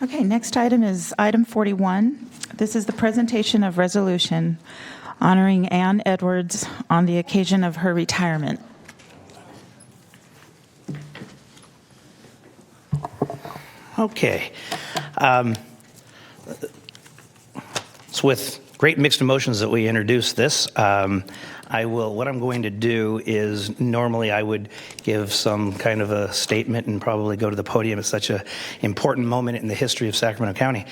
Okay, next item is item 41. This is the presentation of resolution honoring Ann Edwards on the occasion of her retirement. Okay. It's with great mixed emotions that we introduce this. What I'm going to do is normally I would give some kind of a statement and probably go to the podium. It's such an important moment in the history of Sacramento County.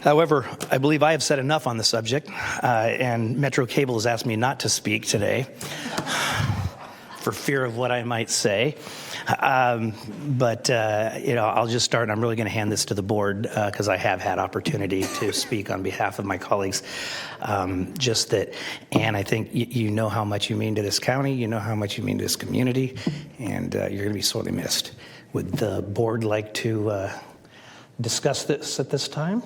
However, I believe I have said enough on the subject, and Metro Cable has asked me not to speak today for fear of what I might say. I'll just start, and I'm really going to hand this to the board because I have had opportunity to speak on behalf of my colleagues. Just that, Ann, I think you know how much you mean to this county, you know how much you mean to this community, and you're going to be sorely missed. Would the board like to discuss this at this time?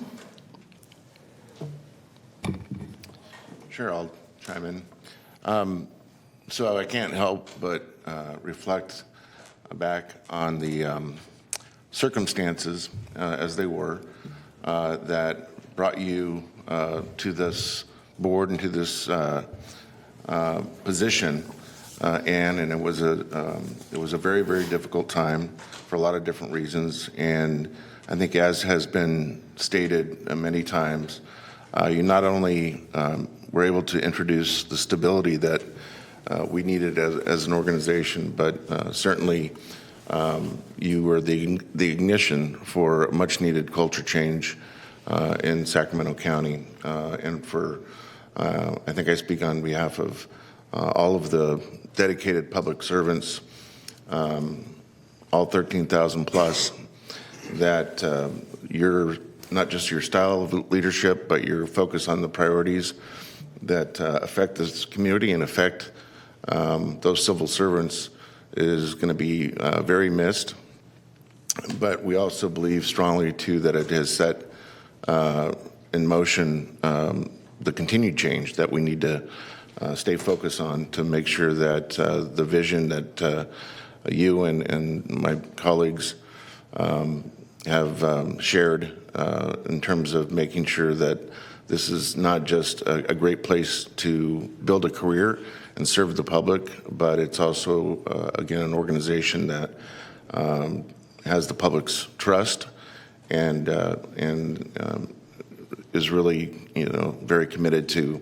Sure, I'll chime in. So I can't help but reflect back on the circumstances as they were that brought you to this board and to this position, Ann, and it was a very, very difficult time for a lot of different reasons. And I think, as has been stated many times, you not only were able to introduce the stability that we needed as an organization, but certainly you were the ignition for much needed culture change in Sacramento County. And for, I think I speak on behalf of all of the dedicated public servants, all 13,000 plus, that your not just your style of leadership, but your focus on the priorities that affect this community and affect those civil servants is going to be very missed. But we also believe strongly, too, that it has set in motion the continued change that we need to stay focused on to make sure that the vision that you and my colleagues have shared in terms of making sure that this is not just a great place to build a career and serve the public, but it's also, again, an organization that has the public's trust and is really, very committed to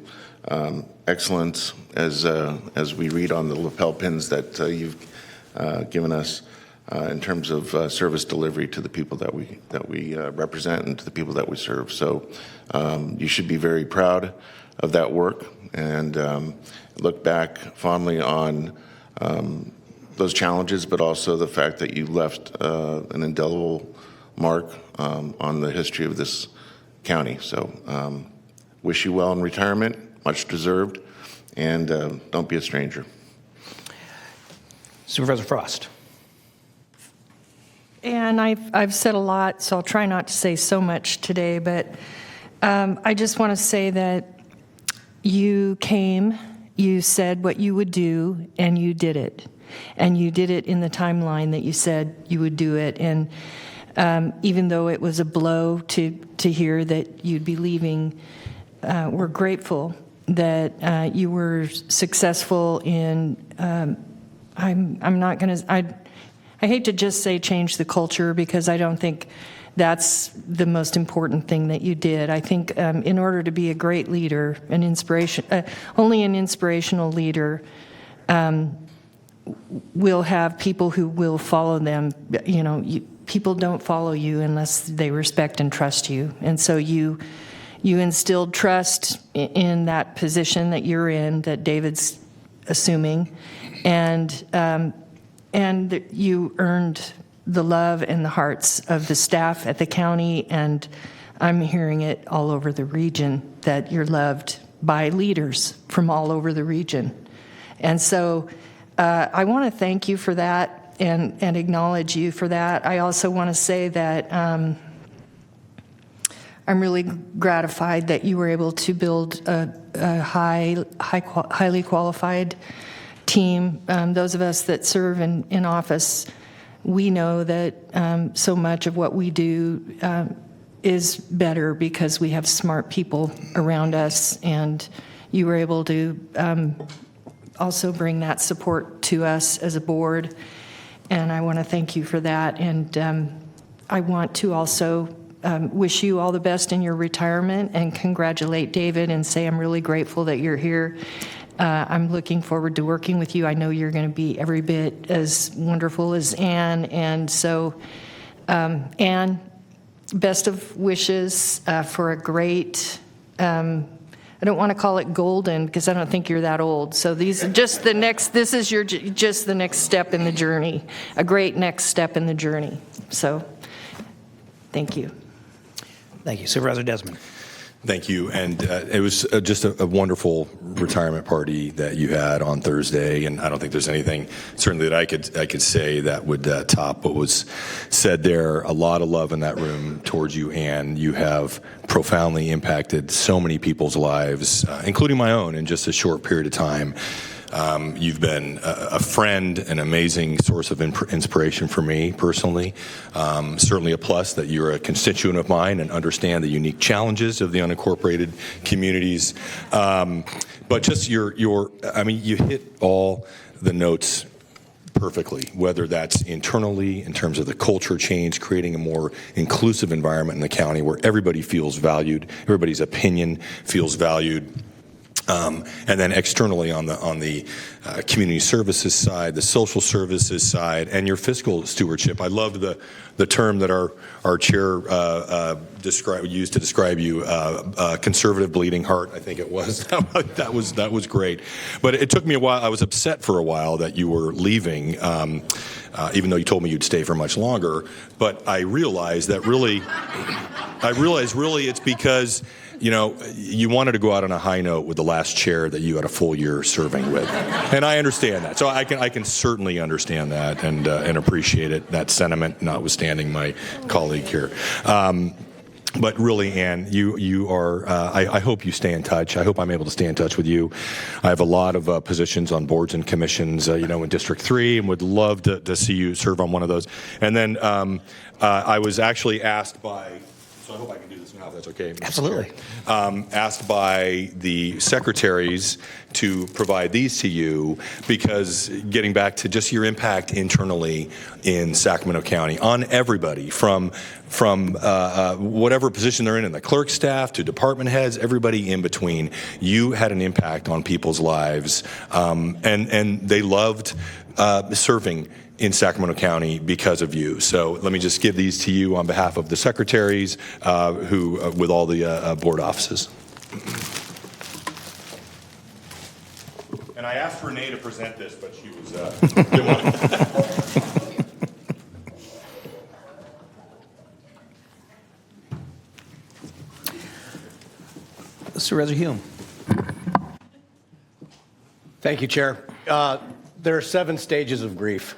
excellence, as we read on the lapel pins that you've given us in terms of service delivery to the people that we represent and to the people that we serve. So you should be very proud of that work and look back fondly on those challenges, but also the fact that you left an indelible mark on the history of this county. So wish you well in retirement, much deserved, and don't be a stranger. Supervisor Frost. And I've said a lot, so I'll try not to say so much today, but I just want to say that you came, you said what you would do, and you did it. And you did it in the timeline that you said you would do it. And even though it was a blow to hear that you'd be leaving, we're grateful that you were successful in, I'm not going to, I hate to just say change the culture, because I don't think that's the most important thing that you did. I think in order to be a great leader, an inspiration, only an inspirational leader will have people who will follow them. People don't follow you unless they respect and trust you. And so you instilled trust in that position that you're in, that David's assuming, and you earned the love and the hearts of the staff at the county, and I'm hearing it all over the region, that you're loved by leaders from all over the region. And so I want to thank you for that and acknowledge you for that. I also want to say that I'm really gratified that you were able to build a highly qualified team. Those of us that serve in office, we know that so much of what we do is better because we have smart people around us, and you were able to also bring that support to us as a board, and I want to thank you for that. And I want to also wish you all the best in your retirement and congratulate David and say I'm really grateful that you're here. I'm looking forward to working with you. I know you're going to be every bit as wonderful as Ann, and so Ann, best of wishes for a great, I don't want to call it golden because I don't think you're that old. So these are just the next, this is your, just the next step in the journey, a great next step in the journey. So thank you. Thank you. Supervisor Desmond. Thank you. And it was just a wonderful retirement party that you had on Thursday. And I don't think there's anything certainly that I could say that would top what was said there. A lot of love in that room towards you, Ann. You have profoundly impacted so many people's lives, including my own, in just a short period of time. You've been a friend, an amazing source of inspiration for me personally. Certainly a plus that you're a constituent of mine and understand the unique challenges of the unincorporated communities. But just I mean, you hit all the notes perfectly, whether that's internally in terms of the culture change, creating a more inclusive environment in the county where everybody feels valued, everybody's opinion feels valued. And then externally on the community services side, the social services side, and your fiscal stewardship. I loved the term that our chair used to describe you, conservative bleeding heart. I think it was. that was great. But it took me a while. I was upset for a while that you were leaving, even though you told me you'd stay for much longer. But I realized really it's because you wanted to go out on a high note with the last chair that you had a full year serving with, and I understand that. So I can certainly understand that and appreciate it. That sentiment, notwithstanding my colleague here. But really, Ann, you are. I hope you stay in touch. I hope I'm able to stay in touch with you. I have a lot of positions on boards and commissions, in District 3, and would love to see you serve on one of those. And then I was actually asked by. So I hope I can do this now, if that's okay. Absolutely. Asked by the secretaries to provide these to you because getting back to just your impact internally in Sacramento County on everybody from whatever position they're in the clerk staff to department heads, everybody in between, you had an impact on people's lives, and they loved serving in Sacramento County because of you. So let me just give these to you on behalf of the secretaries who with all the board offices. And I asked Renee to present this, but she was didn't want to. Supervisor Hume. Thank you, Chair. There are 7 stages of grief,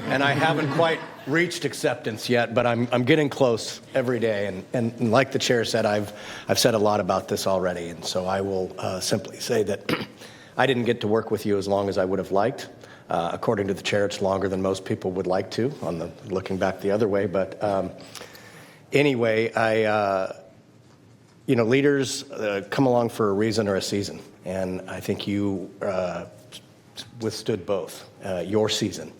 and I haven't quite reached acceptance yet, but I'm getting close every day. And like the chair said, I've said a lot about this already, and so I will simply say that I didn't get to work with you as long as I would have liked. According to the chair, it's longer than most people would like to. Looking back the other way, but anyway, leaders come along for a reason or a season, and I think you withstood both your season.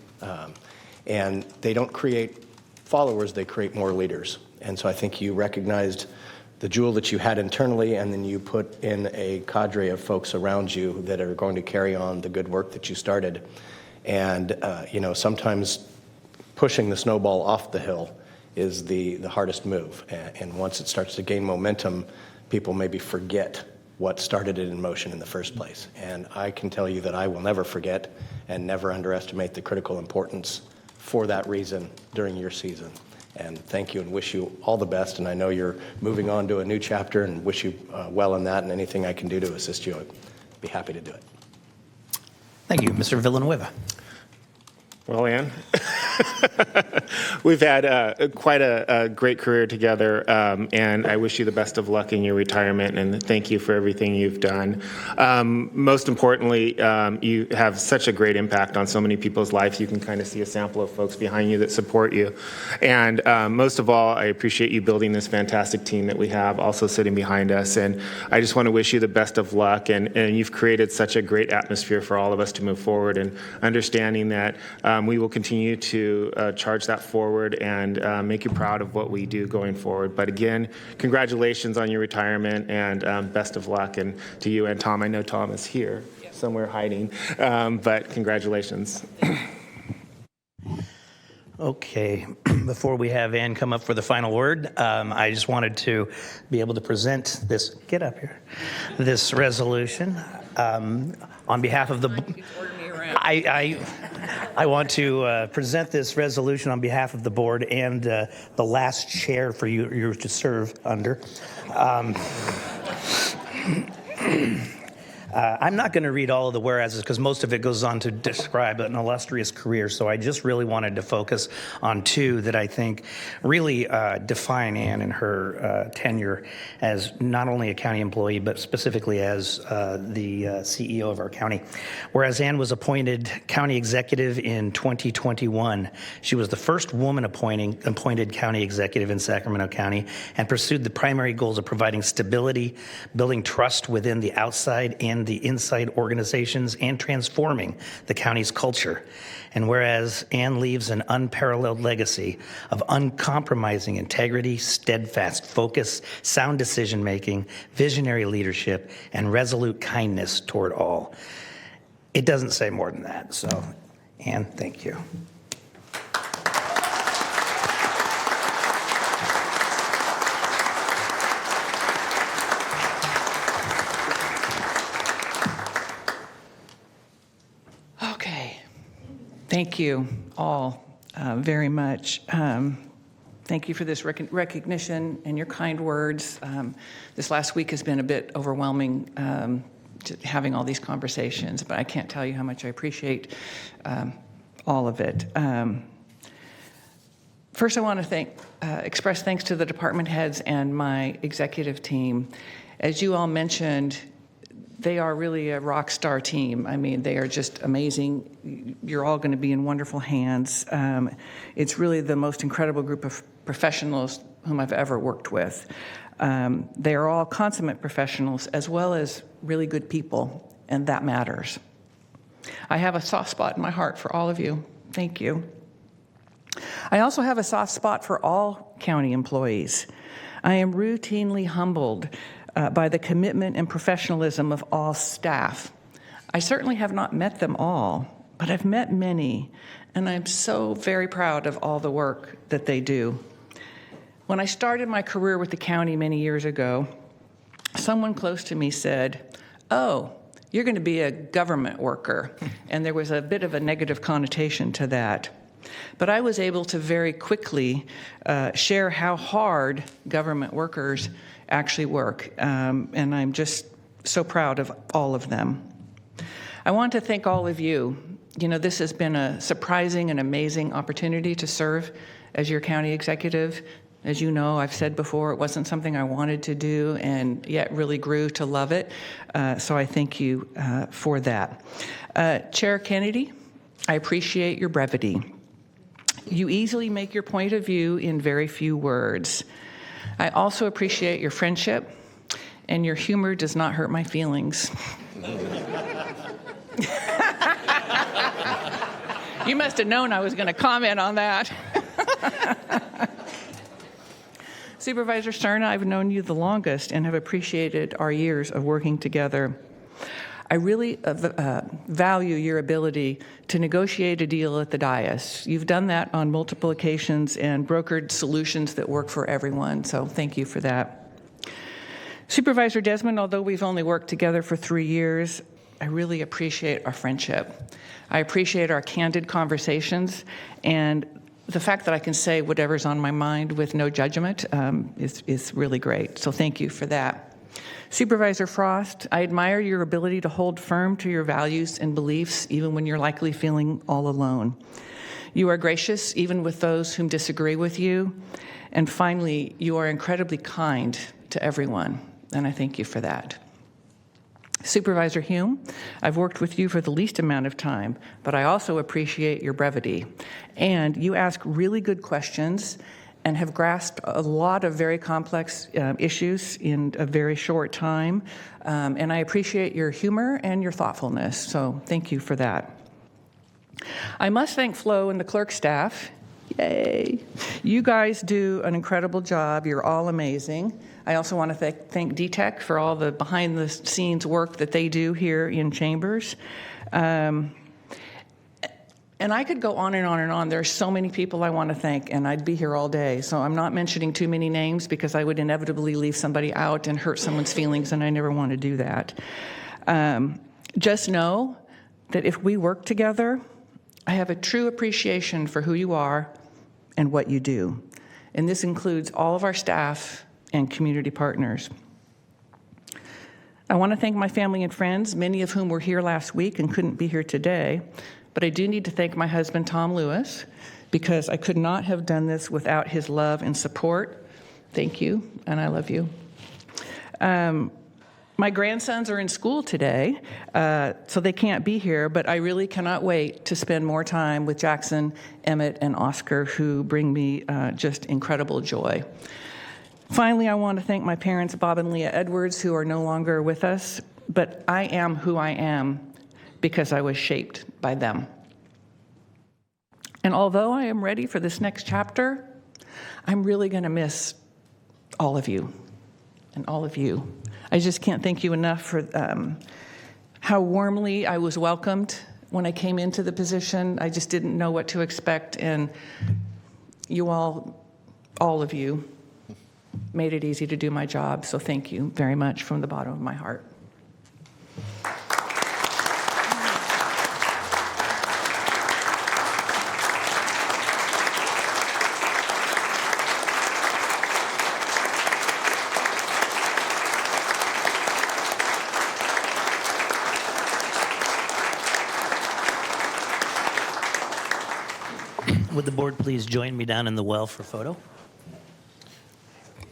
And they don't create followers, they create more leaders. And so I think you recognized the jewel that you had internally, and then you put in a cadre of folks around you that are going to carry on the good work that you started. And, sometimes pushing the snowball off the hill is the hardest move. And once it starts to gain momentum, people maybe forget what started it in motion in the first place. And I can tell you that I will never forget and never underestimate the critical importance for that reason during your season. And thank you and wish you all the best. And I know you're moving on to a new chapter, and wish you well in that, and anything I can do to assist you, I'd be happy to do it. Thank you. Mr. Villanueva. Well, Ann, We've had quite a great career together, and I wish you the best of luck in your retirement, and thank you for everything you've done. Most importantly, you have such a great impact on so many people's lives. You can kind of see a sample of folks behind you that support you. And most of all, I appreciate you building this fantastic team that we have also sitting behind us. And I just want to wish you the best of luck. And you've created such a great atmosphere for all of us to move forward, and understanding that we will continue to charge that forward and make you proud of what we do going forward. But again, congratulations on your retirement, and best of luck. And to you and Tom, I know Tom is here somewhere hiding, but congratulations. Okay, before we have Ann come up for the final word, I just wanted to be able to present this, get up here, this resolution on behalf of the, I want to present this resolution on behalf of the board and the last chair for you to serve under. I'm not going to read all of the whereases because most of it goes on to describe an illustrious career, so I just really wanted to focus on two that I think really define Ann and her tenure as not only a county employee, but specifically as the CEO of our county. Whereas Ann was appointed county executive in 2021, she was the first woman appointed county executive in Sacramento County and pursued the primary goals of providing stability, building trust within the outside and the inside organizations, and transforming the county's culture. And whereas Ann leaves an unparalleled legacy of uncompromising integrity, steadfast focus, sound decision-making, visionary leadership, and resolute kindness toward all. It doesn't say more than that. So, Ann, thank you. Thank you all very much. Thank you for this recognition and your kind words. This last week has been a bit overwhelming having all these conversations, but I can't tell you how much I appreciate all of it. First, I want to express thanks to the department heads and my executive team. As you all mentioned, they are really a rock star team. I mean, they are just amazing. You're all going to be in wonderful hands. It's really the most incredible group of professionals whom I've ever worked with. They are all consummate professionals as well as really good people, and that matters. I have a soft spot in my heart for all of you. Thank you. I also have a soft spot for all county employees. I am routinely humbled by the commitment and professionalism of all staff. I certainly have not met them all, but I've met many, and I'm so very proud of all the work that they do. When I started my career with the county many years ago, someone close to me said, "Oh, you're going to be a government worker," and there was a bit of a negative connotation to that. But I was able to very quickly share how hard government workers actually work, and I'm just so proud of all of them. I want to thank all of you. You know, this has been a surprising and amazing opportunity to serve as your county executive. As you know, I've said before, it wasn't something I wanted to do, and yet really grew to love it. So I thank you for that. Chair Kennedy, I appreciate your brevity. You easily make your point of view in very few words. I also appreciate your friendship, and your humor does not hurt my feelings. You must have known I was going to comment on that. Supervisor Stern, I've known you the longest and have appreciated our years of working together. I really value your ability to negotiate a deal at the dais. You've done that on multiple occasions and brokered solutions that work for everyone, so thank you for that. Supervisor Desmond, although we've only worked together for 3 years, I really appreciate our friendship. I appreciate our candid conversations, and the fact that I can say whatever's on my mind with no judgment is really great, so thank you for that. Supervisor Frost, I admire your ability to hold firm to your values and beliefs even when you're likely feeling all alone. You are gracious even with those whom disagree with you. And finally, you are incredibly kind to everyone, and I thank you for that. Supervisor Hume, I've worked with you for the least amount of time, but I also appreciate your brevity. And you ask really good questions and have grasped a lot of very complex issues in a very short time. And I appreciate your humor and your thoughtfulness, so thank you for that. I must thank Flo and the clerk staff. Yay! You guys do an incredible job. You're all amazing. I also want to thank DTEC for all the behind-the-scenes work that they do here in Chambers. And I could go on and on and on. There are so many people I want to thank, and I'd be here all day. So I'm not mentioning too many names because I would inevitably leave somebody out and hurt someone's feelings, and I never want to do that. Just know that if we work together, I have a true appreciation for who you are and what you do. And this includes all of our staff and community partners. I want to thank my family and friends, many of whom were here last week and couldn't be here today. But I do need to thank my husband, Tom Lewis, because I could not have done this without his love and support. Thank you, and I love you. My grandsons are in school today, so they can't be here, but I really cannot wait to spend more time with Jackson, Emmett, and Oscar, who bring me just incredible joy. Finally, I want to thank my parents, Bob and Leah Edwards, who are no longer with us, but I am who I am because I was shaped by them. And although I am ready for this next chapter, I'm really going to miss all of you and all of you. I just can't thank you enough for how warmly I was welcomed when I came into the position. I just didn't know what to expect, and you all of you, made it easy to do my job, so thank you very much from the bottom of my heart. Would the board please join me down in the well for a photo?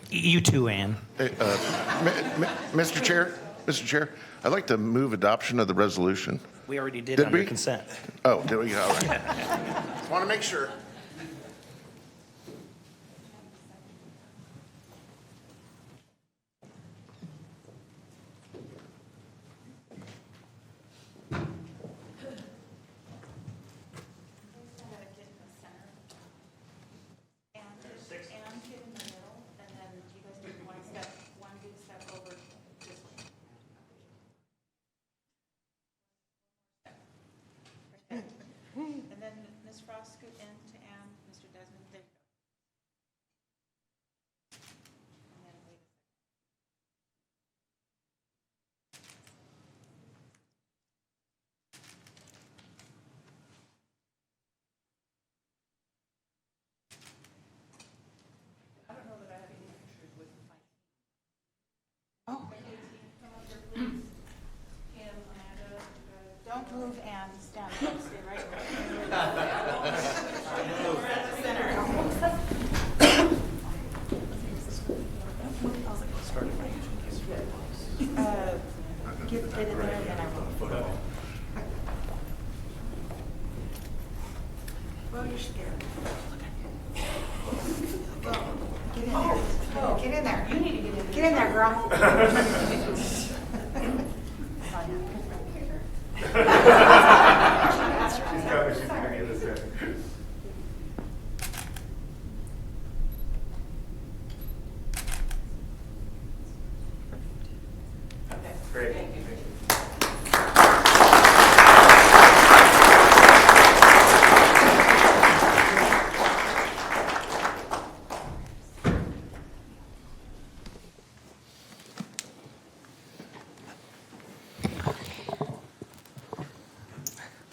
You too, Ann. Mr. Chair, I'd like to move adoption of the resolution. We already did Did under we? consent. Oh, did we? All right. Just want to make sure. And then Ms. Frost, scoot in to Ann, Mr. Desmond, there you go. And then wait a second. I don't know that I have any pictures with my team. Oh. Come up here, please. Kim, Amanda, don't move, Ann. Stand close. Stay right there. We're at the center. Get in there, and then I will. Well, you're scared. Get in there. Get in there. You need to get in there. Get in there, girl.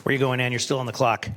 Where are you going, Ann? You're still on the clock.